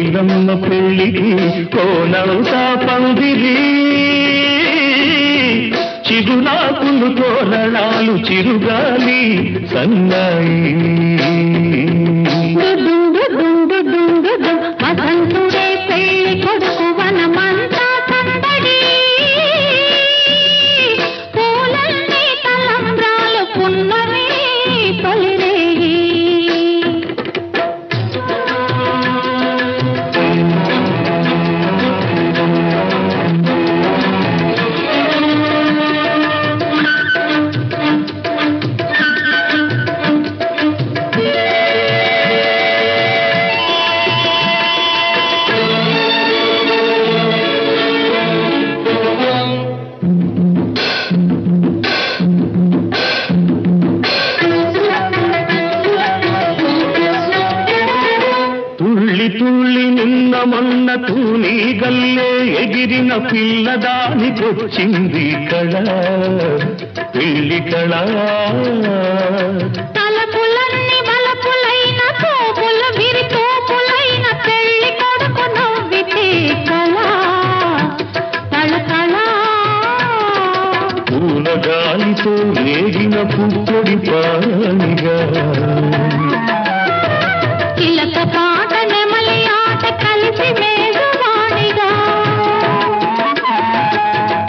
కోకిలమ్మ పెళ్ళికి కోనంతా పందిరి చిగురాకులు తోరణాలు చిరుగాలి సన్నాయి వసంతుడే పెళ్లి కొడుకు వనమంతా సందడి పూలన్నీ తలంబ్రాలు పున్నమి తొలిరేయి తుళ్ళి నిన్న మొన్న తూని గల్లే ఎగిరిన పిల్లదానికొచ్చింది కళ పెళ్లి కళ తలపులన్నీ బలపులైన తోపులు విరి తోపులైన పెళ్లి కొడుకు నవ్వితే కళ కళ పూలగాలితో రేగిన పుప్పొడి పానిగా చిలక పాట నెమలి ఆట కలిసి మేఘవాణిగా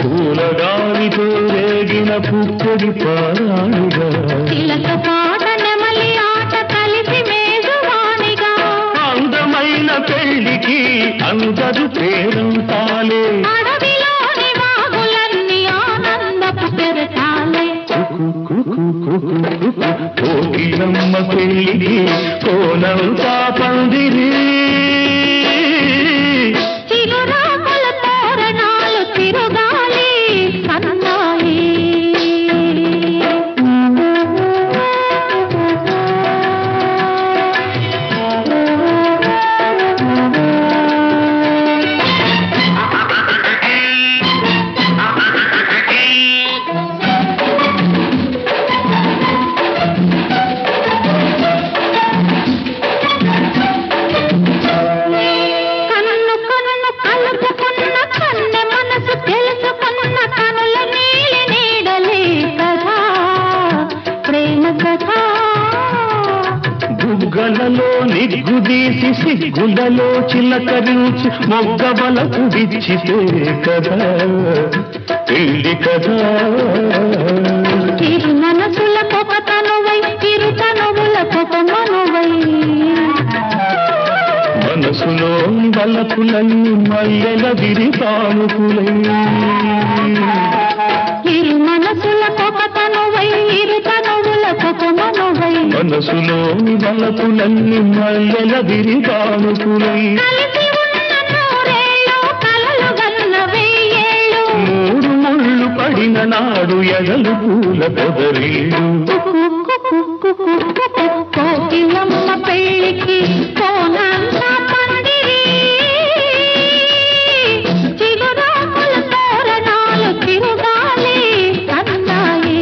పూలగాలితో రేగిన పుప్పొడి పానిగా చిలక పాట నెమలి ఆట కలిసి మేఘవాణిగా అందమైన పెళ్లికి అందరు పేరంతాలే అడవిలోని వాగులన్నీ ఆనందపు పెరటాలే కోకిలమ్మ పెళ్ళికి కోనంతా పందిరి చిగురాకుల తోరణాలు తిరుగాలి సన్నాయి బుగ్గలలో నిగ్గుదీసి సిగ్గులలో చిలకరించి మొగ్గబలకు విచ్చితే కదా పెళ్లి కదా చిరు మనసుల పొగతనువై చిరు తనువుల పొగమనువై మనసులో బలపులన్నీ మల్లెల విరిపానుకులై చిరు మనసుల పొగతనువై ఇరు తనువుల పొగమనువై మనసులో బలపులన్నీ మల్లెల విరిపానుకులై కలిసి ఉన్న నూరేళ్ళు కలలు గన్న వెయ్యేళ్ళు మూడు ముళ్ళు పడిన నాడు ఎగలు పూల పొదరీళ్ళు కోకిలమ్మ పెళ్ళికి కోనంతా పందిరి చిగురాకుల తోరణాలు తిరుగాలి సన్నాయి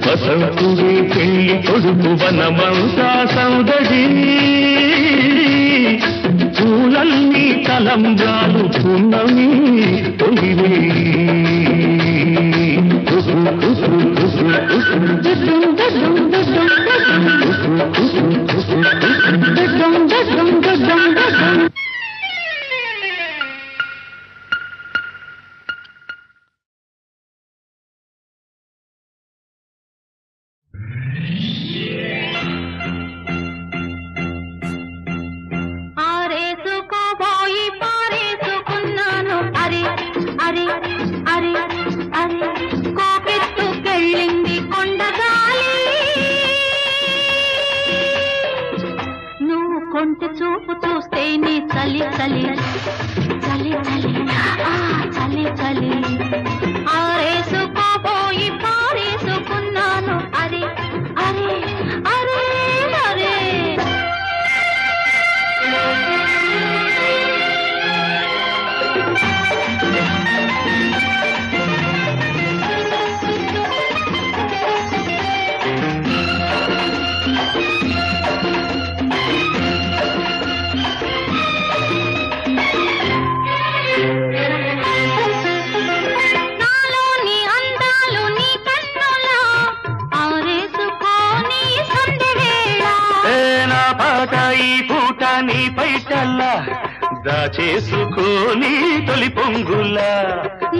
వసంతుడే పెళ్లి కొడుకు వనమంతా సౌదడి పూలన్నీ తలంబ్రాలు పున్నమి తొలివే ఆరేసుకోబోయి పారేసుకున్నాను అరే అరే అరే అరే కోకెత్తుకెళ్ళింది కొండగాలి నువ్వు కొంటె చూపు చూస్తే నీ చలి చలి చలి చలి చలి చలి ఆరేసుకోబోయి పారేసుకున్నాను అరే అరే అరే అరే పాట ఈ పూట నీ పైటల్లా దాచేసుకోని తొలి పొంగులా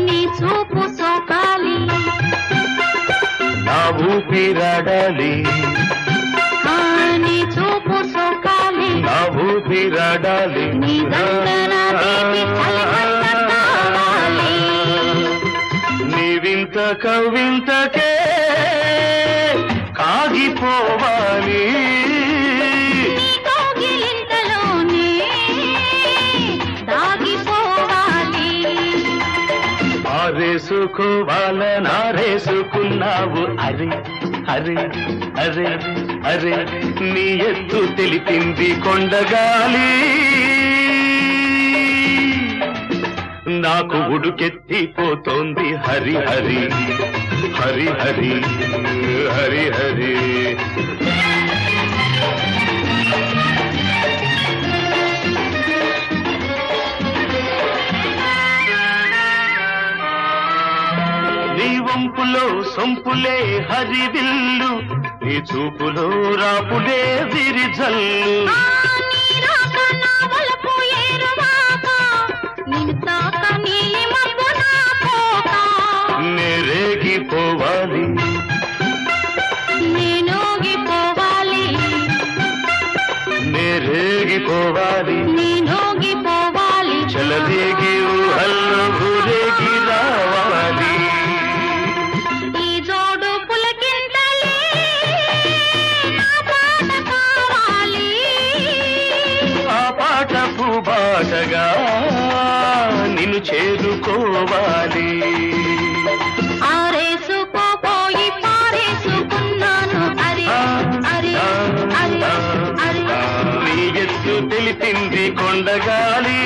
నీ చూపు సోకాలి నా ఊపిరాడాలి నీ చూపు సోకాలి నా ఊపిరాడాలి నీ దండన తీపి చలిమంట కావాలి నీవింత కవింతకే కాగిపోవాలి నీ కౌగిలింతలోనే దాగిపోవాలి ఆరేసుకోవాలనారేసుకున్నావు అరే అరే అరే అరే నీ ఎత్తు తెలిపింది కొండగాలి నాకు ఉడుకెత్తిపోతోంది హరి హరి హరి హరి హరి హరి నీ వంపులో సొంపులే హరివిల్లు నీ చూపులో రాపులే విరిజల్లు నీ రాక నా వలపు ఏరువాక నిన్ను తాక నీలి మబ్బు నా పోక నేరేగిపోవాలి నేనోగిపోవాలి నేరేగిపోవాలి నేనోగిపోవాలి చలదేగి ఊహల్లో ఊరేగి రావాలి ఈ జోడు పులకింతలే నా పాట కావాలి ఆ పాట పూబాటగా నిన్ను చేరుకోవాలి ఆరేసుకోపోయి పారేసుకున్నాను అరే అరే అరే అరే నీ ఎత్తు తెలిపింది కొండగాలి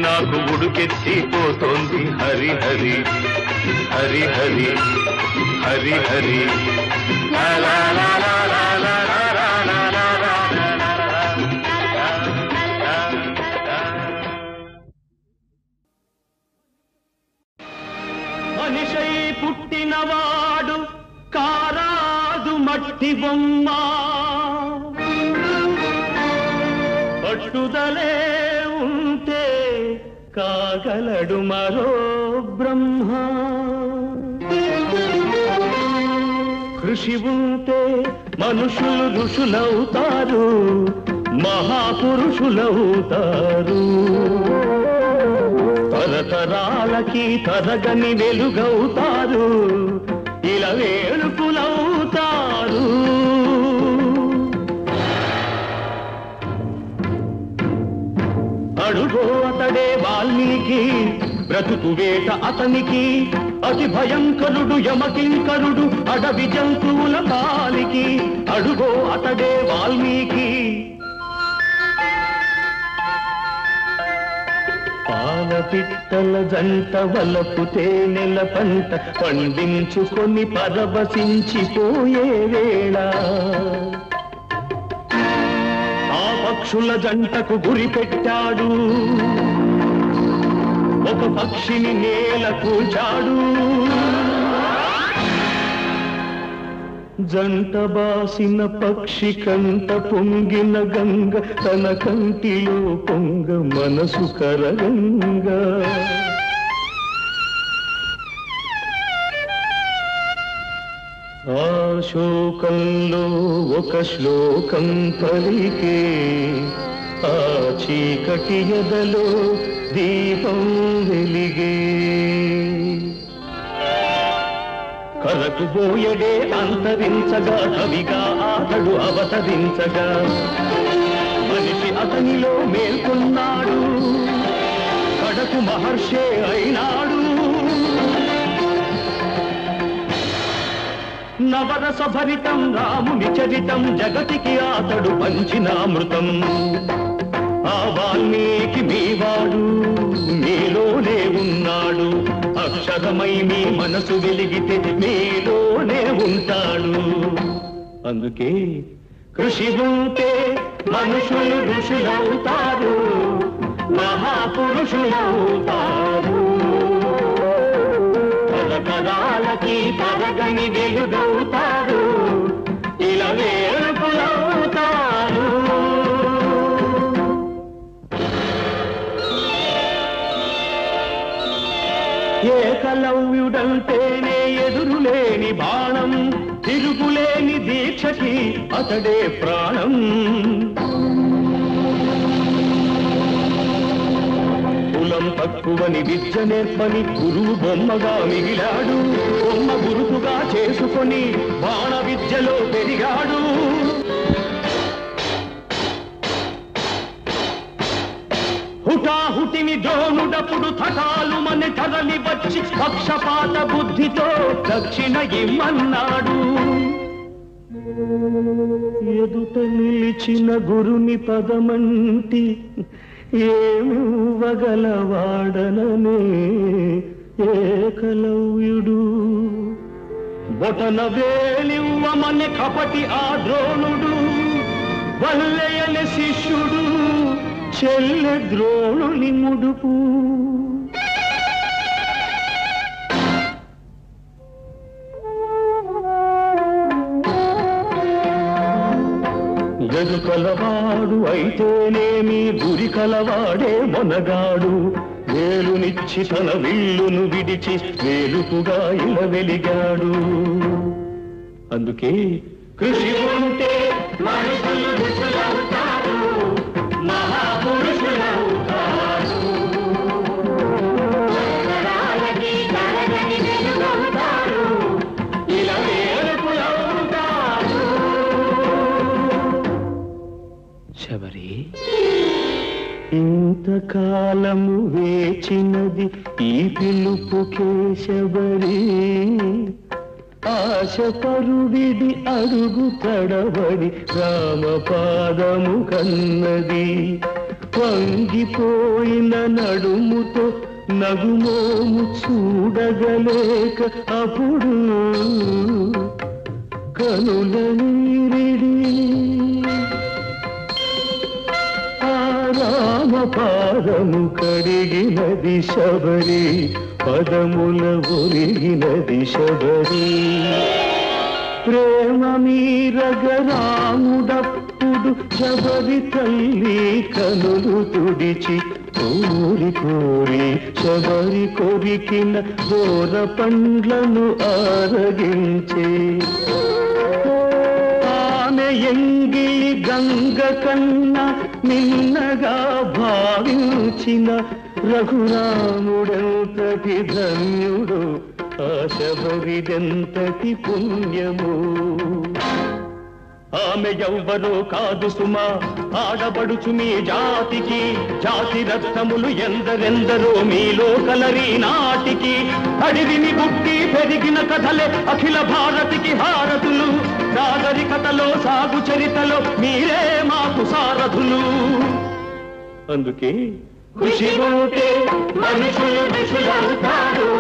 నాకు ఉడుకెత్తిపోతోంది హరి హరి హరి హరి హరి హరి లా లా లా లా లా లా లా లా లా లా మనిషై పుట్టినవాడు కారాదు మట్టి బొమ్మ పట్టుదలే ఉంటే కాగలడు మరో బ్రహ్మ కృషి ఉంటే మనుషులు ఋషులవుతారు మహాపురుషులవుతారు తరతరాలకి తరగని వెలుగవుతారు ఇలా వేడుకులవుతారు అడుగో అతడే వాల్మీకి బ్రతుకు వేట అతనికి అతి భయంకరుడు యమకింకరుడు అడవి జంతువుల పాలికి అడుగో అతడే వాల్మీకి పాలపిట్టల జంట వలపు తేనెల పంట పండించుకొని పరవశించిపోయే వేళ ఆ పక్షుల జంటకు గురి పెట్టాడు ఒక పక్షిని నేల కూల్చాడు జంట బాసిన పక్షి కంట పొంగిన గంగ తన కంటిలో పొంగ మనసు కరగంగా ఆ శోకంలో ఒక శ్లోకం పలికే ఆ చీకటి ఎదలో దీపం వెలిగే కరకు బోయడే అంతరించగా కవిగా అతడు అవతరించగా మనిషి అతనిలో మేల్కొన్నాడు కడకు మహర్షే అయినాడు నవరస భరితం రాముని చరితం జగతికి అతడు పంచినామృతం ఆ వాల్మీకి మీవాడు మీలోనే ఉన్నాడు అక్షరమై మీ మనసు వెలిగితే మీలోనే ఉంటాడు అందుకే కృషి ఉంటే మనుషులు ఋషులవుతారు మహాపురుషులవుతారు తరతరాలకి తరగని వెలుగవుతారు ఏకలవ్యుడంటేనే ఎదురులేని బాణం, తిరుగులేని దీక్షకి అతడే ప్రాణం. కులం తక్కువని విద్య నేర్పని గురువు బొమ్మగా మిగిలాడు, బొమ్మ గురుతుగా చేసుకొని బాణ విద్యలో పెరిగాడు. హుటాహుటిని ద్రోణుడప్పుడు థటాలు మన తరలి వచ్చి పక్షపాత బుద్ధితో దక్షిణ ఇమ్మన్నాడు. ఎదుట నిలిచిన గురుని పదమంటి ఏమివ్వగలవాడననే ఏకలవ్యుడు. బొటన వేలివ్వమని కపటి ఆ ద్రోణుడు, వల్లెయని శిష్యుడు చెల్లె ద్రోణుని ముడుపు. ఎదుకలవాడు అయితేనేమి గురి కలవాడే మొనగాడు. వేలునిచ్చి తన విల్లును విడిచి వేలుకుగా ఇలా వెలిగాడు. అందుకే కృషి ఉంటే మనుషులు ఋషులవుతారు, మహాపురుషులవుతారు. ఇలా వేలుకులవుతారు. శబరి ఇంతకాలము వేచినది ఈ పిలుపుకే శబరి. ఆశపరుడిది అడుగు తడబడి రామపాదము కన్నది. వంగిపోయిన నడుముతో నగుమోము చూడగలేక అప్పుడు కనుల నీరిడి. రామపాదము కడిగినది శబరి, పదముల ఒరిగినది శబరి. ప్రేమ మీరగ రాముడప్పుడు శబరి తల్లి కనులు తుడిచి కోరి కోరి శబరి కొరికిన దూర పండ్లను ఆరగించే. ఎంగిలి గంగ కన్నా నిన్నగా భావించిన రఘురాముడెంతటి ధన్యుడు, ఆ శబరిదెంతటి పుణ్యము. ఆమె ఎవ్వరో కాదు సుమా, ఆడబడుచు మీ జాతికి. జాతి రత్నములు ఎందరెందరో మీలో కలరి నాటికి. అడివిని గుట్టి పెరిగిన కథలే అఖిల భారతికి హారతులు. నాగరికతలో సాగు చరితలో మీరే మాకు సారథులు. అందుకే కృషి ఉంటే మనుషులు ఋషులవుతారు,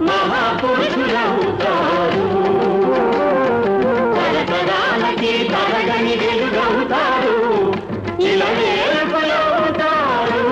మహాపురుషులవుతారు. తరతరాలకి తరగని వెలుగవుతారు, ఇలా వేడుకలవుతారు.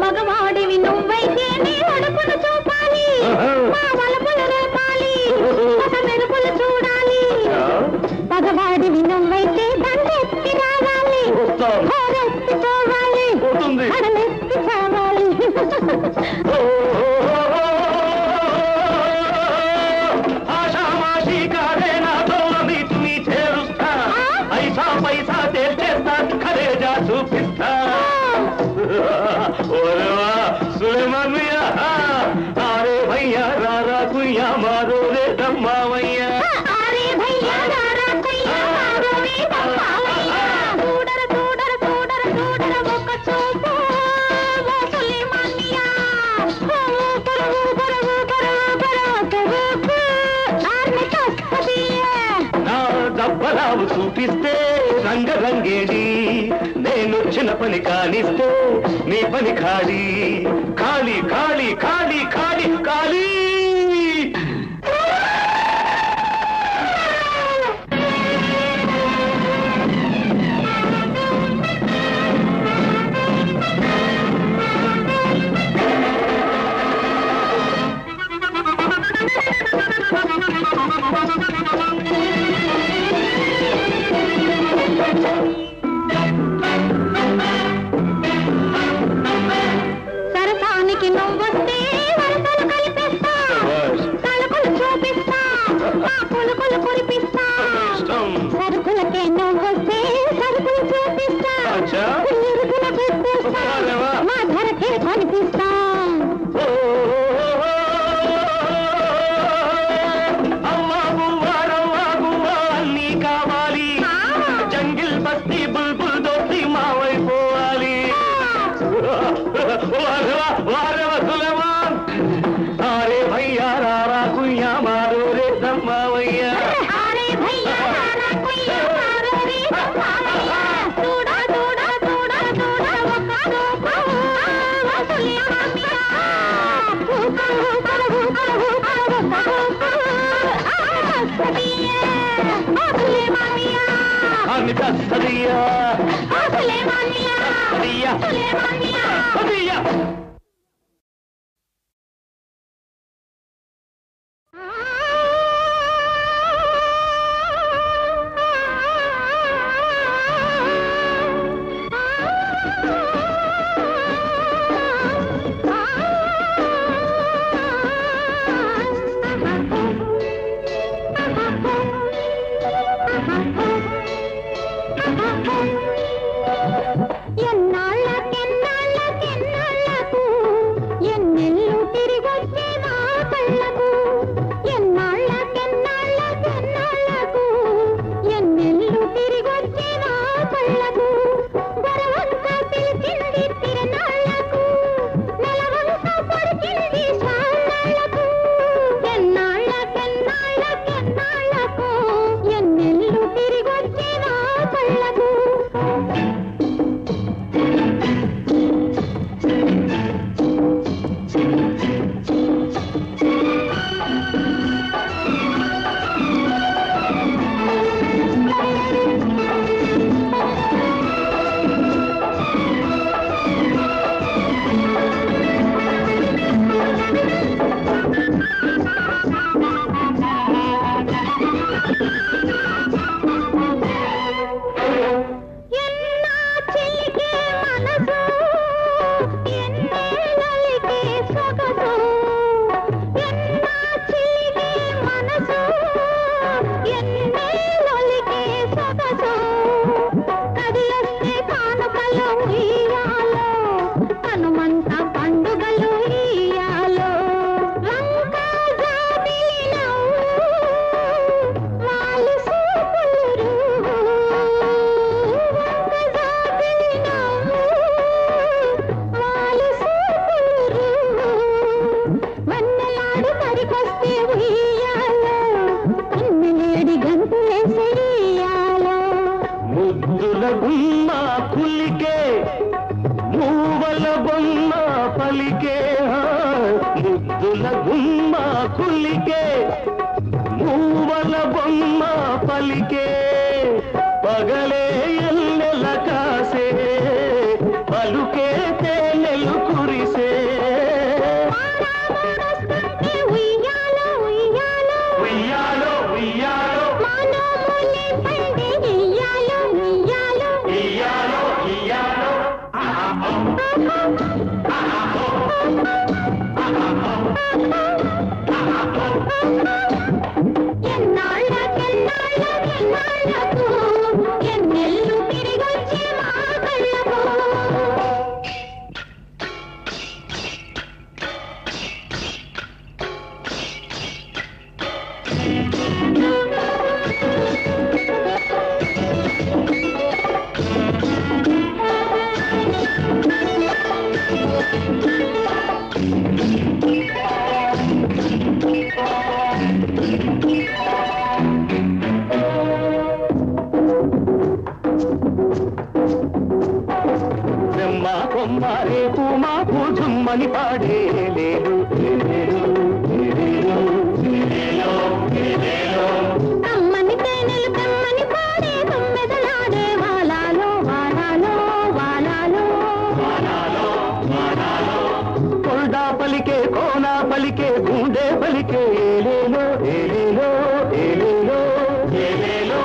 మగవాడివి నువ్వైతే నీ అడుపును చూపా. మావయ్య నా దబ్బరావు చూపిస్తే రంగరంగేడి నేను చిన్న పని కానిస్తే నీ పని ఖాళీ ఖాళీ ఖాళీ ఖాళీ ఖాళీ ఖాళీ సరసానికి నువ్వొస్తే వరసలు కలిపిస్తా తలుపులు చూపిస్తా పులుకులు కురిపిస్తా సరుకులకే నువ్వొస్తే సరుకులు చూపిస్తా ఇరుకులు పెట్టేస్తా మా ధరకే కనిపిస్తా अरे भैया रारा कुया मारो रे दम्मावैया अरे भैया रारा कुया मारो रे दम्मावैया तोड़ा तोड़ा तोड़ा तोड़ा वकारो वसुलिया मिया ऊपर ऊपर ऊपर ऊपर सदिया वसुले मामिया अनिता सदिया वसुले मामिया सदिया वसुले मामिया सदिया రేపు మాకు జుమ్మని పాడే లేదు కమ్మని తేనెలు కమ్మని పాడే తొమ్మెదలాడే వాలాలో వాలాలో వాలాలో కొల్డా పలికే కోనా పలికే గుండె పలికే ఏలేలో ఏలేలో ఏలేలో ఏలేలో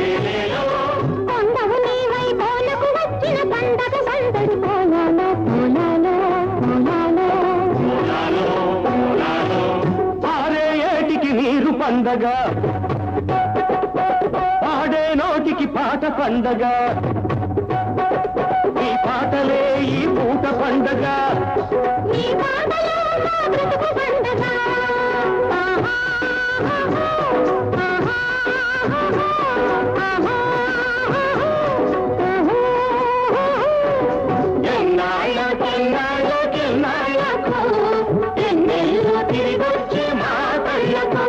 ఏలేలో కొండవు నీవై కోలకు వచ్చిన పండగ సందడి కోలాలో కోలాలో కోలాలో పారే ఏటికి నీరు పండగ పాడే నోటికి పాట పండగ ఈ పాటలే ఈ పూట పండగ నీ పాటలో మా బ్రతుకు పండగ ఎన్నెల్లు తిరిగొచ్చి మా తల్లకు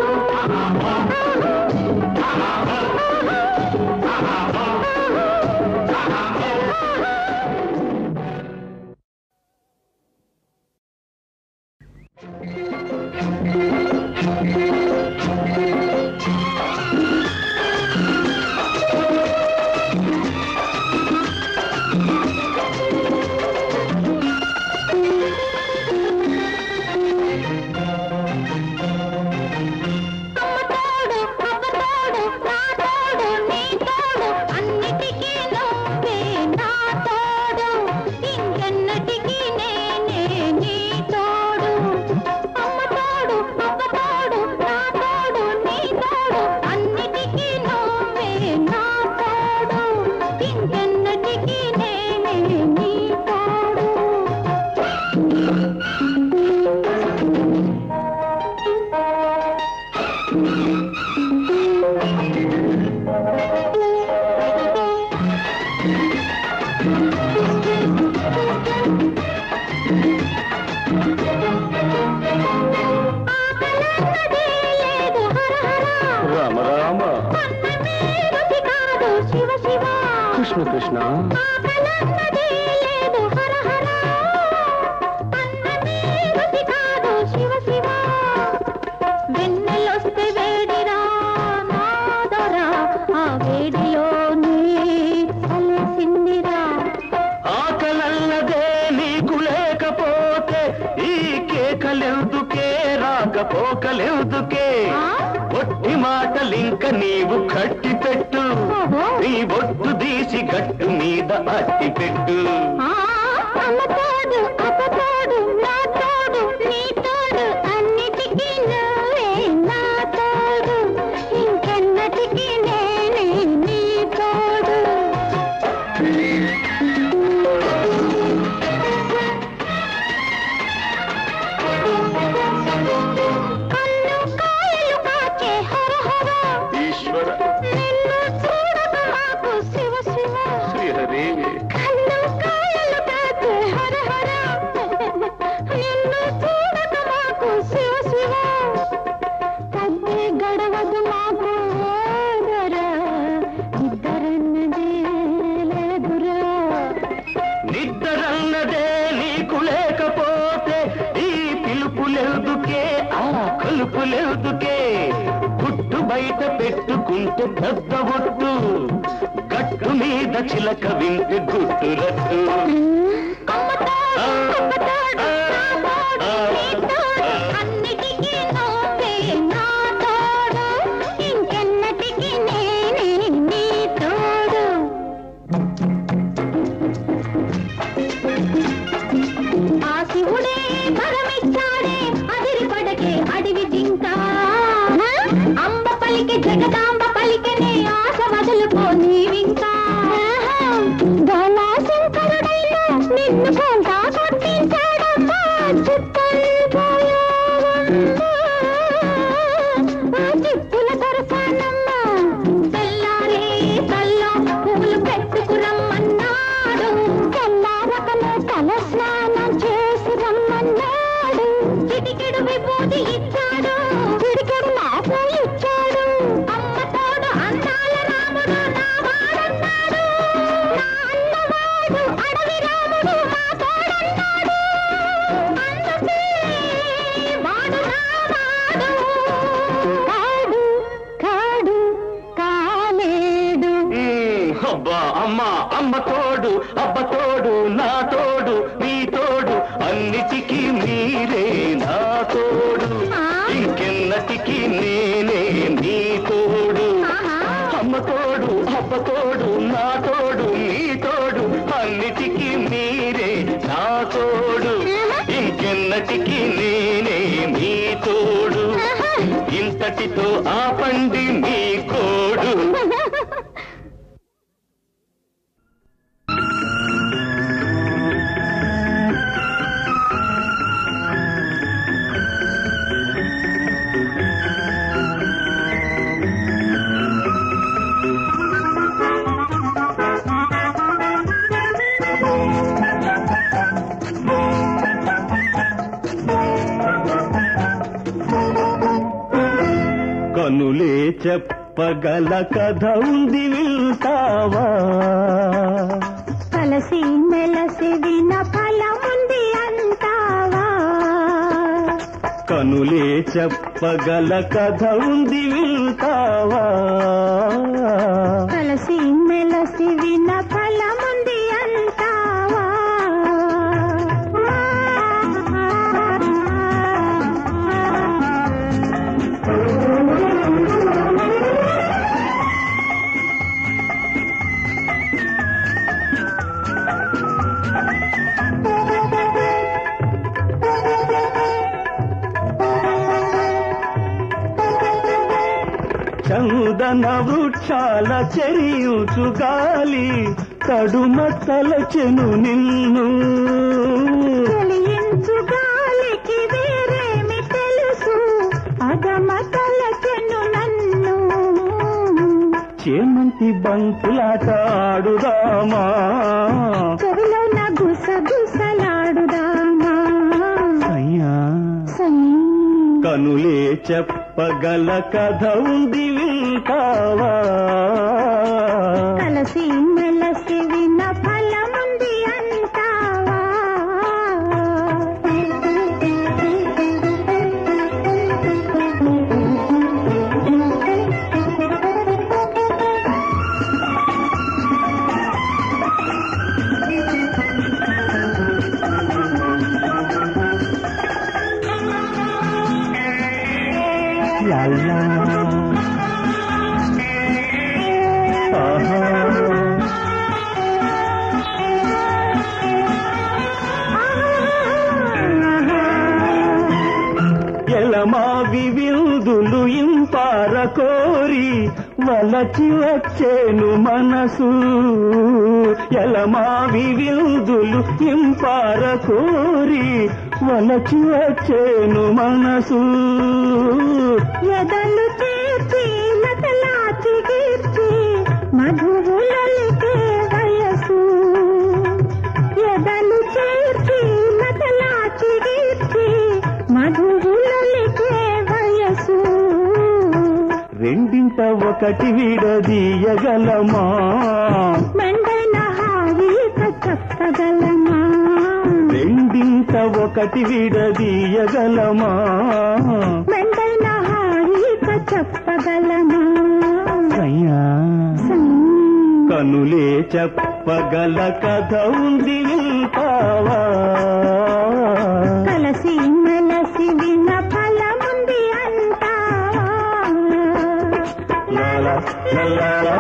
కృష్ణ కృష్ణ వెన్నెలొస్తే వేడిరా నాదరా ఆ వేడిలోనే అలసిందిరా ఆకలన్నదే నీకు లేకపోతే ఈ కేకలెందుకే రాకపోకలెందుకే ఒట్టి మాటలింక నీవు కట్టి పెట్టు నీ బొట్టు తీసి గట్టు మీద అట్టి పెట్టు అమ్మతోడు అప్పతోడు నా తోడు నీ తోడు అన్నిటికీ నువ్వే నా తోడు ఇంకెన్నటికీ నేనే నీ తోడు కన్ను కాయలు కాచే హర హర ఈశ్వర నిన్ను చూడక మాకు శివ శివ శ్రీహరి కన్ను కాయలు కాచే హర హర నిన్ను చూడక మాకు శివ శివ తగ్గే గడవదు మాకు ఓదరా ఇద్దరన్నదే లేదురా నిద్దరన్నదే నీకు లేకపోతే ఈ పిలుపులెందుకే ఆ కలుపులెందుకే గుట్టు బయట పెట్టుకుంటే పెద్ద ఒట్టు గట్టు మీద చిలక వింటే గుట్టు రట్టు అన్నిటికీ నువ్వే నా తోడు ఇంకెన్నటికీ నేనే నీ తోడు ఆ శివుడే వరమిచ్చాడే అదిరిపడకే అడివి జింక అంబ పలికే జగదాంబ పలికెనే ఆశ వదులుకో నీవింకా శంకరుడైనా నిన్ను కొంటా కొట్టించాడమ్మా చిత్తని పోయావమ్మా ఇచ్చాడు చిరికెడు నాకు ఇచ్చాడు అమ్మ తోడు అందాల రాముడు నా వాడన్నాడు నా అన్నవాడు అడవి రాముడు మా తోడన్నాడు అందుకే వాడు నా వాడు కాడు కాడు కాలేడు అబ్బా అమ్మ తోడు అబ్బ తోడు నా తోడు నీ తోడు అన్నిటికీ మీరే నా తోడు ఇంకెన్నటికి నేనే నీ తోడు అమ్మ తోడు అబ్బ తోడు నా తోడు నీ తోడు అన్నిటికీ మీరే నా తోడు ఇంకెన్నటికి నేనే నీ తోడు ఇంతటితో ఆపండి మీ కోడు కనులే చెప్పగల కథ ఉంది వింటావా కలసి మెలసి విన ఫలముంది అంటావా కనులే చెప్పగల కథ ఉంది వింటావా కలసి మెలసి విన ఫలముంది అంటావా చందన వృక్షాల చెరియుచు గాలి తడుమ తలచెను నిన్ను చెలియించు గాలికి వేరేమి తెలుసు అగమ తలచెను నన్ను చేమంతి బంతులాట ఆడుదామా చెవిలో నా గుసగుసలాడుదామా అయ్యా కనులే చెప్పగల కథ ఉంది వింటావా కలసి మెలసి విన ఫలముంది అంటావా లాలా ఆహా ఎలమావి విందులు ఇంపార కోరి వలచి వచ్చేను మనసు ఎలమావి విందులు ఇంపార కోరి వలచి వచ్చేను మనసు ఎదలు చేర్చి లతలాచి గీర్చి మధువులలికే వయసు ఎదలు చేర్చి లతలాచి గీర్చి మధువులలికే వయసు రెండింట ఒకటి విడదీయగలమా మెండైన హాయిక చెప్పగలమా రెండింట ఒకటి విడదీయగలమా మెండైన హాయిక చెప్పగలమా అయ్యా కనులే చెప్పగల కథ ఉంది వింటావా కలసి మెలసి విన ఫలముంది అంటావా లాలా లాలా